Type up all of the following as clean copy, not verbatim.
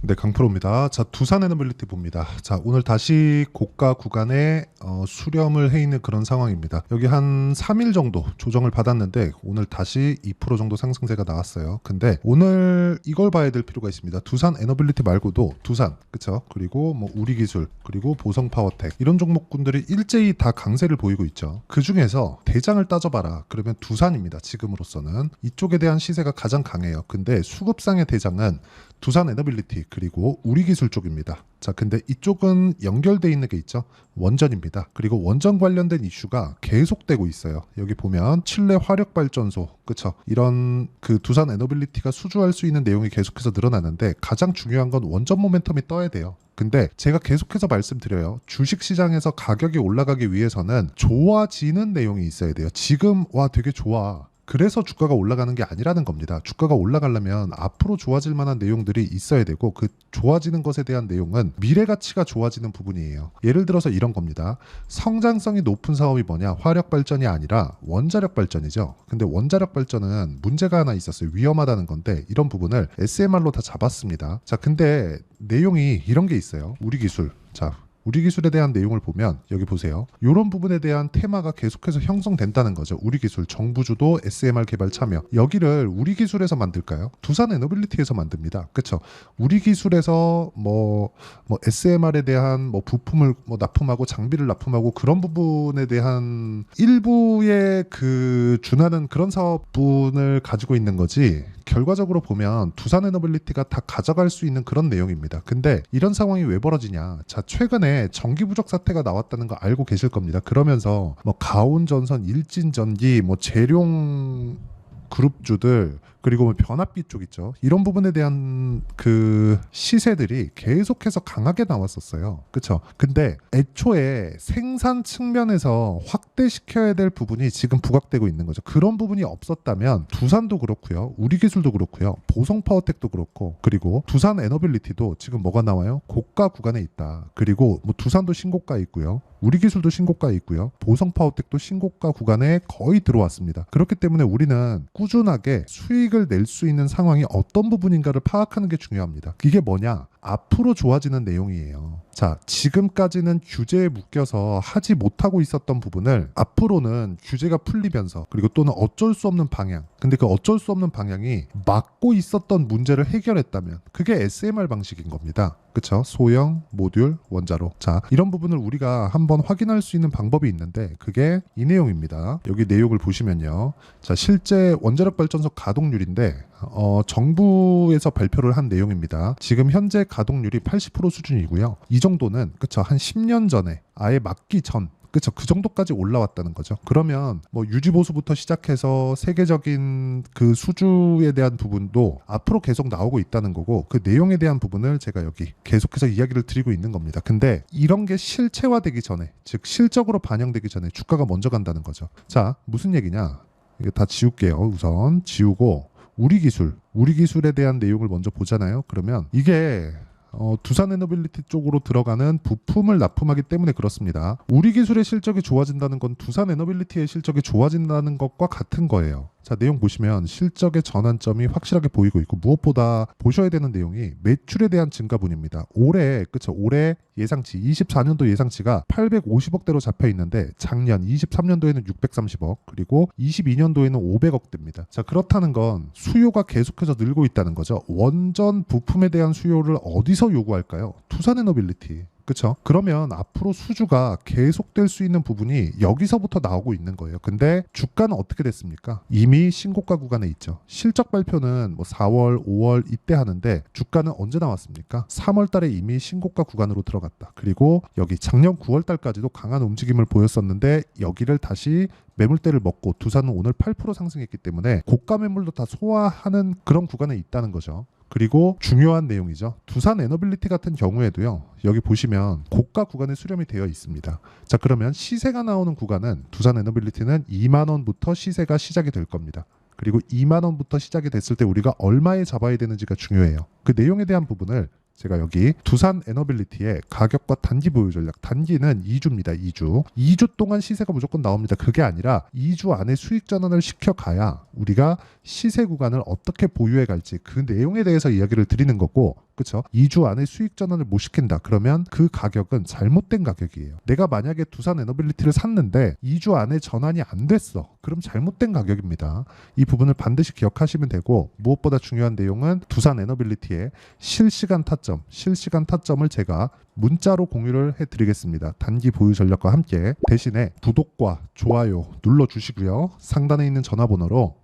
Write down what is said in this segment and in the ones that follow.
네, 강프로입니다. 자, 두산 에너빌리티 봅니다. 자, 오늘 다시 고가 구간에 수렴을 해 있는 그런 상황입니다. 여기 한 3일 정도 조정을 받았는데 오늘 다시 2% 정도 상승세가 나왔어요. 근데 오늘 이걸 봐야 될 필요가 있습니다. 두산 에너빌리티 말고도 두산, 그쵸? 그리고 뭐 우리기술, 그리고 보성파워텍 이런 종목군들이 일제히 다 강세를 보이고 있죠. 그 중에서 대장을 따져봐라. 그러면 두산입니다. 지금으로서는 이쪽에 대한 시세가 가장 강해요. 근데 수급상의 대장은 두산 에너빌리티 그리고 우리기술 쪽입니다. 자, 근데 이쪽은 연결돼 있는 게 있죠. 원전입니다. 그리고 원전 관련된 이슈가 계속되고 있어요. 여기 보면 칠레 화력발전소, 그쵸? 이런 그 두산 에너빌리티가 수주할 수 있는 내용이 계속해서 늘어나는데 가장 중요한 건 원전 모멘텀이 떠야 돼요. 근데 제가 계속해서 말씀드려요. 주식시장에서 가격이 올라가기 위해서는 좋아지는 내용이 있어야 돼요. 지금 와 되게 좋아. 그래서 주가가 올라가는 게 아니라는 겁니다. 주가가 올라가려면 앞으로 좋아질 만한 내용들이 있어야 되고 그 좋아지는 것에 대한 내용은 미래 가치가 좋아지는 부분이에요. 예를 들어서 이런 겁니다. 성장성이 높은 사업이 뭐냐? 화력 발전이 아니라 원자력 발전이죠. 근데 원자력 발전은 문제가 하나 있었어요. 위험하다는 건데 이런 부분을 SMR로 다 잡았습니다. 자, 근데 내용이 이런 게 있어요. 우리 기술. 자, 우리 기술에 대한 내용을 보면 여기 보세요. 이런 부분에 대한 테마가 계속해서 형성된다는 거죠. 우리 기술, 정부 주도 SMR 개발 참여. 여기를 우리 기술에서 만들까요? 두산 에너빌리티에서 만듭니다. 그렇죠? 우리 기술에서 뭐 SMR에 대한 뭐 부품을 뭐 납품하고 장비를 납품하고 그런 부분에 대한 일부의 그 준하는 그런 사업분을 가지고 있는 거지. 결과적으로 보면 두산 에너빌리티가 다 가져갈 수 있는 그런 내용입니다. 근데 이런 상황이 왜 벌어지냐? 자, 최근에 전기 부족 사태가 나왔다는 거 알고 계실 겁니다. 그러면서 뭐 가온전선, 일진전기, 뭐 재룡 그룹주들 그리고 뭐 변압기 쪽 있죠. 이런 부분에 대한 그 시세들이 계속해서 강하게 나왔었어요. 그렇죠? 근데 애초에 생산 측면에서 확대시켜야 될 부분이 지금 부각되고 있는 거죠. 그런 부분이 없었다면 두산도 그렇고요. 우리기술도 그렇고요. 보성파워텍도 그렇고 그리고 두산 에너빌리티도 지금 뭐가 나와요? 고가 구간에 있다. 그리고 뭐 두산도 신고가에 있고요. 우리기술도 신고가에 있고요. 보성파워텍도 신고가 구간에 거의 들어왔습니다. 그렇기 때문에 우리는 꾸준하게 수익을 낼 수 있는 상황이 어떤 부분인가를 파악하는 게 중요합니다. 이게 뭐냐? 앞으로 좋아지는 내용이에요. 자, 지금까지는 규제에 묶여서 하지 못하고 있었던 부분을 앞으로는 규제가 풀리면서 그리고 또는 어쩔 수 없는 방향. 근데 그 어쩔 수 없는 방향이 막고 있었던 문제를 해결했다면 그게 SMR 방식인 겁니다. 그쵸? 소형, 모듈, 원자로. 자, 이런 부분을 우리가 한번 확인할 수 있는 방법이 있는데 그게 이 내용입니다. 여기 내용을 보시면요. 자, 실제 원자력 발전소 가동률인데 정부에서 발표를 한 내용입니다. 지금 현재 가동률이 80% 수준이고요. 이 정도는 그쵸? 한 10년 전에 아예 막기 전 그렇죠. 그 정도까지 올라왔다는 거죠. 그러면 뭐 유지 보수부터 시작해서 세계적인 그 수주에 대한 부분도 앞으로 계속 나오고 있다는 거고 그 내용에 대한 부분을 제가 여기 계속해서 이야기를 드리고 있는 겁니다. 근데 이런 게 실체화되기 전에 즉 실적으로 반영되기 전에 주가가 먼저 간다는 거죠. 자, 무슨 얘기냐? 이거 다 지울게요. 우선 지우고 우리 기술에 대한 내용을 먼저 보잖아요. 그러면 이게 두산 에너빌리티 쪽으로 들어가는 부품을 납품하기 때문에 그렇습니다. 우리 기술의 실적이 좋아진다는 건 두산 에너빌리티의 실적이 좋아진다는 것과 같은 거예요. 자, 내용 보시면 실적의 전환점이 확실하게 보이고 있고 무엇보다 보셔야 되는 내용이 매출에 대한 증가분입니다. 올해 그쵸? 올해 예상치 24년도 예상치가 850억대로 잡혀 있는데 작년 23년도에는 630억 그리고 22년도에는 500억대입니다. 자, 그렇다는 건 수요가 계속해서 늘고 있다는 거죠. 원전 부품에 대한 수요를 어디서 요구할까요? 두산 에너빌리티. 그렇죠? 그러면 앞으로 수주가 계속될 수 있는 부분이 여기서부터 나오고 있는 거예요. 근데 주가는 어떻게 됐습니까? 이미 신고가 구간에 있죠. 실적 발표는 뭐 4월, 5월 이때 하는데 주가는 언제 나왔습니까? 3월 달에 이미 신고가 구간으로 들어갔다. 그리고 여기 작년 9월 달까지도 강한 움직임을 보였었는데 여기를 다시 매물대를 먹고 두산은 오늘 8% 상승했기 때문에 고가 매물도 다 소화하는 그런 구간에 있다는 거죠. 그리고 중요한 내용이죠. 두산 에너빌리티 같은 경우에도요. 여기 보시면 고가 구간에 수렴이 되어 있습니다. 자, 그러면 시세가 나오는 구간은 두산 에너빌리티는 2만 원부터 시세가 시작이 될 겁니다. 그리고 2만 원부터 시작이 됐을 때 우리가 얼마에 잡아야 되는지가 중요해요. 그 내용에 대한 부분을 제가 여기 두산 에너빌리티의 가격과 단기 보유 전략, 단기는 2주입니다. 2주. 2주 동안 시세가 무조건 나옵니다. 그게 아니라 2주 안에 수익 전환을 시켜가야 우리가 시세 구간을 어떻게 보유해 갈지 그 내용에 대해서 이야기를 드리는 거고 그쵸? 2주 안에 수익 전환을 못 시킨다. 그러면 그 가격은 잘못된 가격이에요. 내가 만약에 두산 에너빌리티를 샀는데 2주 안에 전환이 안 됐어. 그럼 잘못된 가격입니다. 이 부분을 반드시 기억하시면 되고, 무엇보다 중요한 내용은 두산 에너빌리티의 실시간 타점을 제가 문자로 공유를 해드리겠습니다. 단기 보유 전략과 함께. 대신에 구독과 좋아요 눌러주시고요. 상단에 있는 전화번호로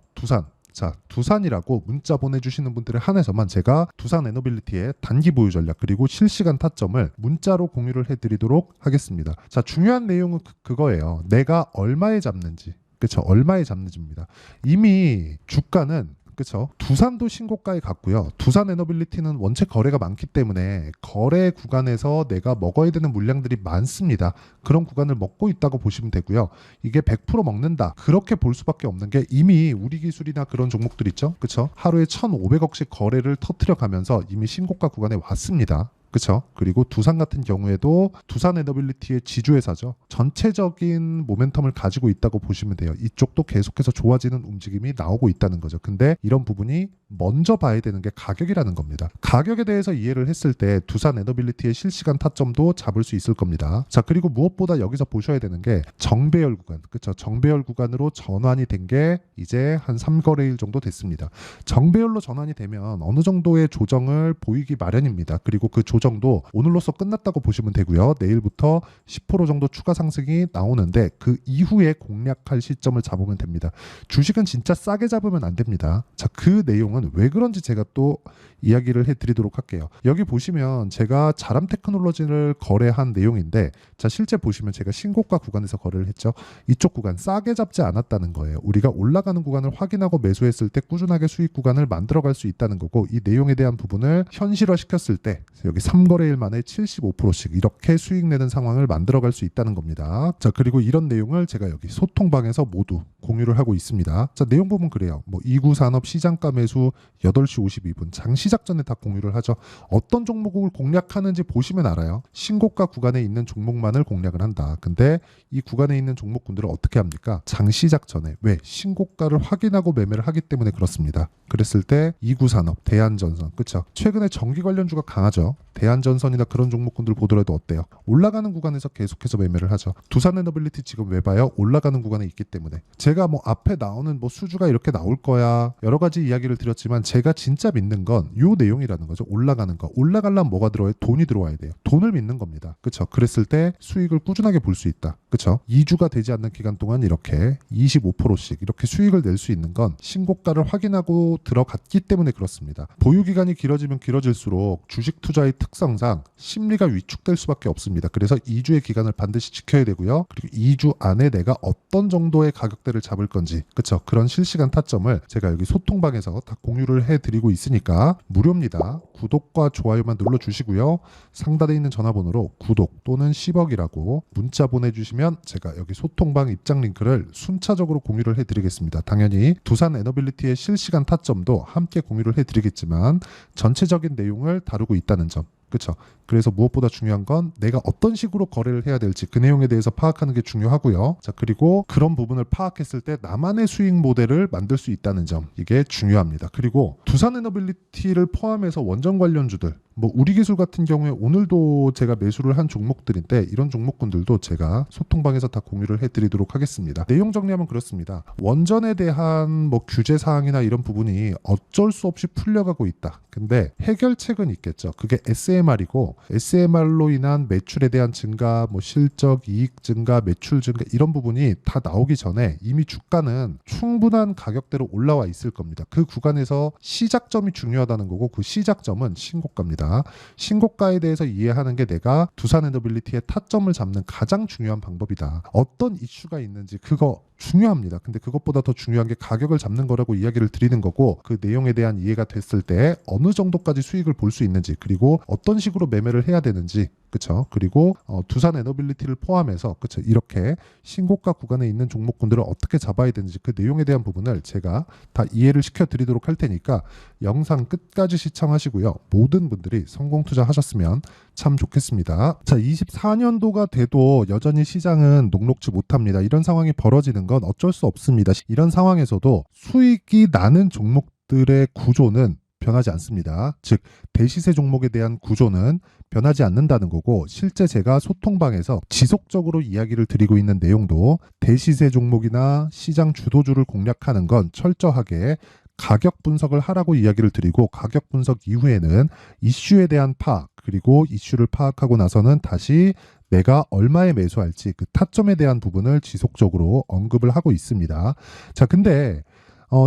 두산이라고 문자 보내주시는 분들에 한해서만 제가 두산 에너빌리티의 단기 보유 전략 그리고 실시간 타점을 문자로 공유를 해드리도록 하겠습니다. 자, 중요한 내용은 그거예요. 내가 얼마에 잡는지. 그렇죠. 얼마에 잡는지입니다. 이미 주가는 그렇죠. 두산도 신고가에 갔고요. 두산 에너빌리티는 원체 거래가 많기 때문에 거래 구간에서 내가 먹어야 되는 물량들이 많습니다. 그런 구간을 먹고 있다고 보시면 되고요. 이게 100% 먹는다. 그렇게 볼 수밖에 없는 게 이미 우리 기술이나 그런 종목들 있죠. 그렇죠. 하루에 1,500억씩 거래를 터뜨려 가면서 이미 신고가 구간에 왔습니다. 그렇죠. 그리고 두산 같은 경우에도 두산 에너빌리티의 지주회사죠. 전체적인 모멘텀을 가지고 있다고 보시면 돼요. 이쪽도 계속해서 좋아지는 움직임이 나오고 있다는 거죠. 근데 이런 부분이 먼저 봐야 되는 게 가격이라는 겁니다. 가격에 대해서 이해를 했을 때 두산 에너빌리티의 실시간 타점도 잡을 수 있을 겁니다. 자, 그리고 무엇보다 여기서 보셔야 되는 게 정배열 구간. 그렇죠. 정배열 구간으로 전환이 된 게 이제 한 3거래일 정도 됐습니다. 정배열로 전환이 되면 어느 정도의 조정을 보이기 마련입니다. 그리고 그 조정도 오늘로써 끝났다고 보시면 되고요. 내일부터 10% 정도 추가 상승이 나오는데 그 이후에 공략할 시점을 잡으면 됩니다. 주식은 진짜 싸게 잡으면 안 됩니다. 자, 그 내용은 왜 그런지 제가 또 이야기를 해드리도록 할게요. 여기 보시면 제가 자람 테크놀로지를 거래한 내용인데, 자, 실제 보시면 제가 신고가 구간에서 거래를 했죠. 이쪽 구간 싸게 잡지 않았다는 거예요. 우리가 올라가는 구간을 확인하고 매수했을 때 꾸준하게 수익 구간을 만들어갈 수 있다는 거고, 이 내용에 대한 부분을 현실화 시켰을 때 여기 3거래일 만에 75%씩 이렇게 수익 내는 상황을 만들어갈 수 있다는 겁니다. 자, 그리고 이런 내용을 제가 여기 소통방에서 모두 공유를 하고 있습니다. 자, 내용 부분 그래요. 뭐 2구 산업 시장가 매수 8시 52분 장 시작 전에 다 공유를 하죠. 어떤 종목을 공략하는지 보시면 알아요. 신고가 구간에 있는 종목만을 공략을 한다. 근데 이 구간에 있는 종목군들은 어떻게 합니까? 장 시작 전에. 왜? 신고가를 확인하고 매매를 하기 때문에 그렇습니다. 그랬을 때 2구 산업, 대한전선, 그렇죠? 최근에 전기 관련주가 강하죠. 대한전선이나 그런 종목군들 보더라도 어때요? 올라가는 구간에서 계속해서 매매를 하죠. 두산에너빌리티 지금 왜 봐요? 올라가는 구간에 있기 때문에. 제가 뭐 앞에 나오는 뭐 수주가 이렇게 나올 거야 여러 가지 이야기를 드렸지만 제가 진짜 믿는 건 요 내용이라는 거죠. 올라가는 거. 올라가려면 뭐가 들어와요? 돈이 들어와야 돼요. 돈을 믿는 겁니다. 그렇죠? 그랬을 때 수익을 꾸준하게 볼 수 있다. 그렇죠? 2주가 되지 않는 기간 동안 이렇게 25%씩 이렇게 수익을 낼 수 있는 건 신고가를 확인하고 들어갔기 때문에 그렇습니다. 보유 기간이 길어지면 길어질수록 주식 투자의 특성상 심리가 위축될 수밖에 없습니다. 그래서 2주의 기간을 반드시 지켜야 되고요. 그리고 2주 안에 내가 어떤 정도의 가격대를 잡을 건지, 그렇죠? 그런 실시간 타점을 제가 여기 소통방에서 다 공유를 해드리고 있으니까 무료입니다. 구독과 좋아요만 눌러주시고요. 상단에 있는 전화번호로 구독 또는 10억이라고 문자 보내주시면 제가 여기 소통방 입장 링크를 순차적으로 공유를 해드리겠습니다. 당연히 두산 에너빌리티의 실시간 타점도 함께 공유를 해드리겠지만 전체적인 내용을 다루고 있다는 점. 그렇죠. 그래서 무엇보다 중요한 건 내가 어떤 식으로 거래를 해야 될지 그 내용에 대해서 파악하는 게 중요하고요. 자, 그리고 그런 부분을 파악했을 때 나만의 수익 모델을 만들 수 있다는 점, 이게 중요합니다. 그리고 두산에너빌리티를 포함해서 원전 관련주들, 뭐 우리기술 같은 경우에 오늘도 제가 매수를 한 종목들인데 이런 종목군들도 제가 소통방에서 다 공유를 해드리도록 하겠습니다. 내용 정리하면 그렇습니다. 원전에 대한 뭐 규제 사항이나 이런 부분이 어쩔 수 없이 풀려가고 있다. 근데 해결책은 있겠죠. 그게 SMR이고 SMR로 인한 매출에 대한 증가, 뭐 실적, 이익 증가, 매출 증가 이런 부분이 다 나오기 전에 이미 주가는 충분한 가격대로 올라와 있을 겁니다. 그 구간에서 시작점이 중요하다는 거고 그 시작점은 신고가입니다. 신고가에 대해서 이해하는 게 내가 두산에너빌리티의 타점을 잡는 가장 중요한 방법이다. 어떤 이슈가 있는지 그거 중요합니다. 근데 그것보다 더 중요한 게 가격을 잡는 거라고 이야기를 드리는 거고 그 내용에 대한 이해가 됐을 때 어느 정도까지 수익을 볼 수 있는지 그리고 어떤 식으로 매매를 해야 되는지 그렇죠. 그리고 두산 에너빌리티를 포함해서 그렇죠. 이렇게 신고가 구간에 있는 종목군들을 어떻게 잡아야 되는지 그 내용에 대한 부분을 제가 다 이해를 시켜드리도록 할 테니까 영상 끝까지 시청하시고요. 모든 분들이 성공 투자하셨으면 참 좋겠습니다. 자, 24년도가 돼도 여전히 시장은 녹록지 못합니다. 이런 상황이 벌어지는 건 어쩔 수 없습니다. 이런 상황에서도 수익이 나는 종목들의 구조는 변하지 않습니다. 즉 대시세 종목에 대한 구조는 변하지 않는다는 거고, 실제 제가 소통방에서 지속적으로 이야기를 드리고 있는 내용도 대시세 종목이나 시장 주도주를 공략하는 건 철저하게 가격 분석을 하라고 이야기를 드리고, 가격 분석 이후에는 이슈에 대한 파악, 그리고 이슈를 파악하고 나서는 다시 내가 얼마에 매수할지 그 타점에 대한 부분을 지속적으로 언급을 하고 있습니다. 자, 근데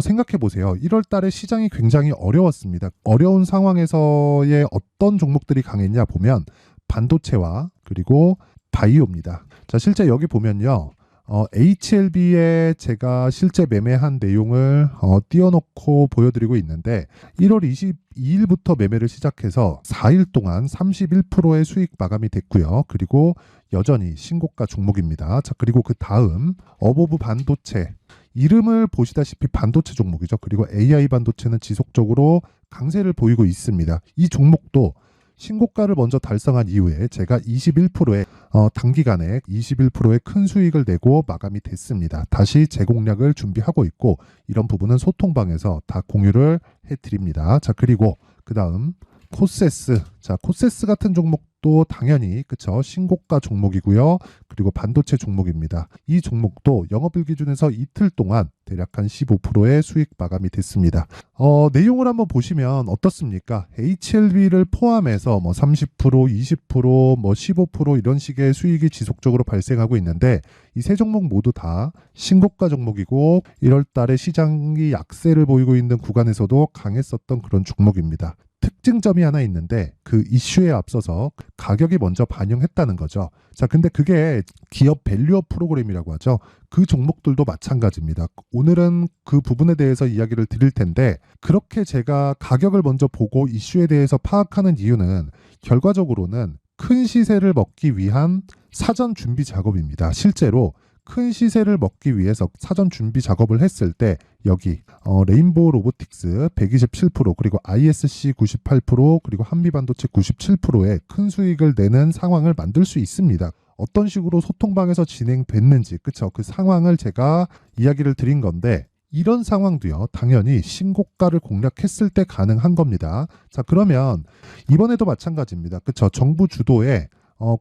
생각해 보세요. 1월 달에 시장이 굉장히 어려웠습니다. 어려운 상황에서의 어떤 종목들이 강했냐 보면 반도체와 그리고 바이오입니다. 자, 실제 여기 보면요. HLB에 제가 실제 매매한 내용을 띄워놓고 보여드리고 있는데, 1월 22일부터 매매를 시작해서 4일 동안 31%의 수익 마감이 됐고요. 그리고 여전히 신고가 종목입니다. 자, 그리고 그 다음 어보브 반도체, 이름을 보시다시피 반도체 종목이죠. 그리고 AI 반도체는 지속적으로 강세를 보이고 있습니다. 이 종목도 신고가를 먼저 달성한 이후에 제가 21%의 단기간에 21%의 큰 수익을 내고 마감이 됐습니다. 다시 재공략을 준비하고 있고, 이런 부분은 소통방에서 다 공유를 해드립니다. 자, 그리고 그 다음 코세스. 자, 코세스 같은 종목도 당연히 그쵸, 신고가 종목이고요. 그리고 반도체 종목입니다. 이 종목도 영업일 기준에서 이틀 동안 대략 한 15%의 수익 마감이 됐습니다. 내용을 한번 보시면 어떻습니까? HLB를 포함해서 뭐 30%, 20%, 뭐 15% 이런 식의 수익이 지속적으로 발생하고 있는데, 이 세 종목 모두 다 신고가 종목이고 1월 달에 시장이 약세를 보이고 있는 구간에서도 강했었던 그런 종목입니다. 특징점이 하나 있는데, 그 이슈에 앞서서 가격이 먼저 반영했다는 거죠. 자, 근데 그게 기업 밸류업 프로그램이라고 하죠. 그 종목들도 마찬가지입니다. 오늘은 그 부분에 대해서 이야기를 드릴 텐데, 그렇게 제가 가격을 먼저 보고 이슈에 대해서 파악하는 이유는 결과적으로는 큰 시세를 먹기 위한 사전 준비 작업입니다. 실제로 큰 시세를 먹기 위해서 사전 준비 작업을 했을 때 여기 레인보우 로보틱스 127%, 그리고 ISC 98%, 그리고 한미반도체 97%의 큰 수익을 내는 상황을 만들 수 있습니다. 어떤 식으로 소통방에서 진행됐는지, 그쵸? 그 상황을 제가 이야기를 드린 건데, 이런 상황도요, 당연히 신고가를 공략했을 때 가능한 겁니다. 자, 그러면 이번에도 마찬가지입니다. 그쵸? 정부 주도의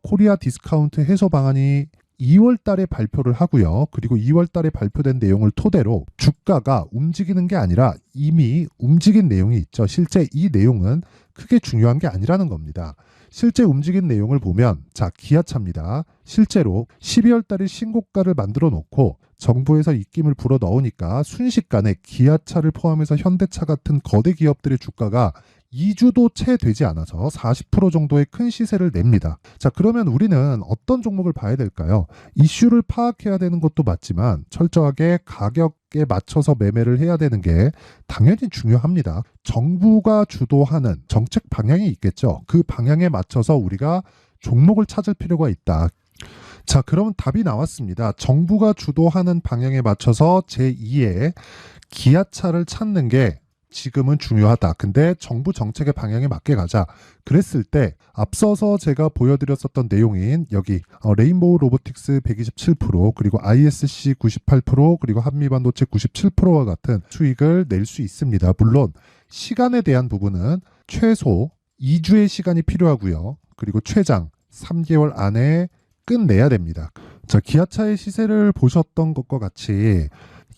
코리아 디스카운트 해소 방안이 2월 달에 발표를 하고요. 그리고 2월 달에 발표된 내용을 토대로 주가가 움직이는 게 아니라 이미 움직인 내용이 있죠. 실제 이 내용은 크게 중요한 게 아니라는 겁니다. 실제 움직인 내용을 보면, 자, 기아차입니다. 실제로 12월 달에 신고가를 만들어 놓고 정부에서 입김을 불어 넣으니까 순식간에 기아차를 포함해서 현대차 같은 거대 기업들의 주가가 2주도 채 되지 않아서 40% 정도의 큰 시세를 냅니다. 자, 그러면 우리는 어떤 종목을 봐야 될까요? 이슈를 파악해야 되는 것도 맞지만 철저하게 가격에 맞춰서 매매를 해야 되는 게 당연히 중요합니다. 정부가 주도하는 정책 방향이 있겠죠. 그 방향에 맞춰서 우리가 종목을 찾을 필요가 있다. 자, 그러면 답이 나왔습니다. 정부가 주도하는 방향에 맞춰서 제2의 기아차를 찾는 게 지금은 중요하다. 근데 정부 정책의 방향에 맞게 가자. 그랬을 때 앞서서 제가 보여드렸었던 내용인 여기 레인보우 로보틱스 127%, 그리고 ISC 98%, 그리고 한미반도체 97%와 같은 수익을 낼 수 있습니다. 물론 시간에 대한 부분은 최소 2주의 시간이 필요하고요. 그리고 최장 3개월 안에 끝내야 됩니다. 자, 기아차의 시세를 보셨던 것과 같이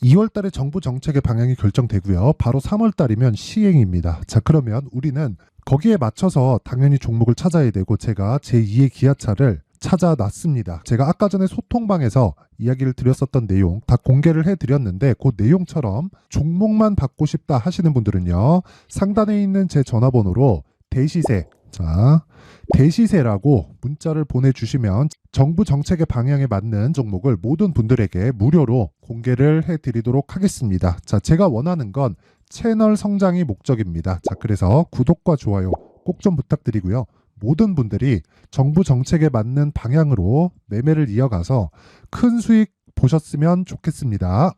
2월 달에 정부 정책의 방향이 결정되고요. 바로 3월 달이면 시행입니다. 자, 그러면 우리는 거기에 맞춰서 당연히 종목을 찾아야 되고, 제가 제2의 기아차를 찾아놨습니다. 제가 아까 전에 소통방에서 이야기를 드렸었던 내용 다 공개를 해드렸는데, 그 내용처럼 종목만 받고 싶다 하시는 분들은요, 상단에 있는 제 전화번호로 대시세, 자, 대시세라고 문자를 보내주시면 정부 정책의 방향에 맞는 종목을 모든 분들에게 무료로 공개를 해드리도록 하겠습니다. 자, 제가 원하는 건 채널 성장이 목적입니다. 자, 그래서 구독과 좋아요 꼭 좀 부탁드리고요. 모든 분들이 정부 정책에 맞는 방향으로 매매를 이어가서 큰 수익 보셨으면 좋겠습니다.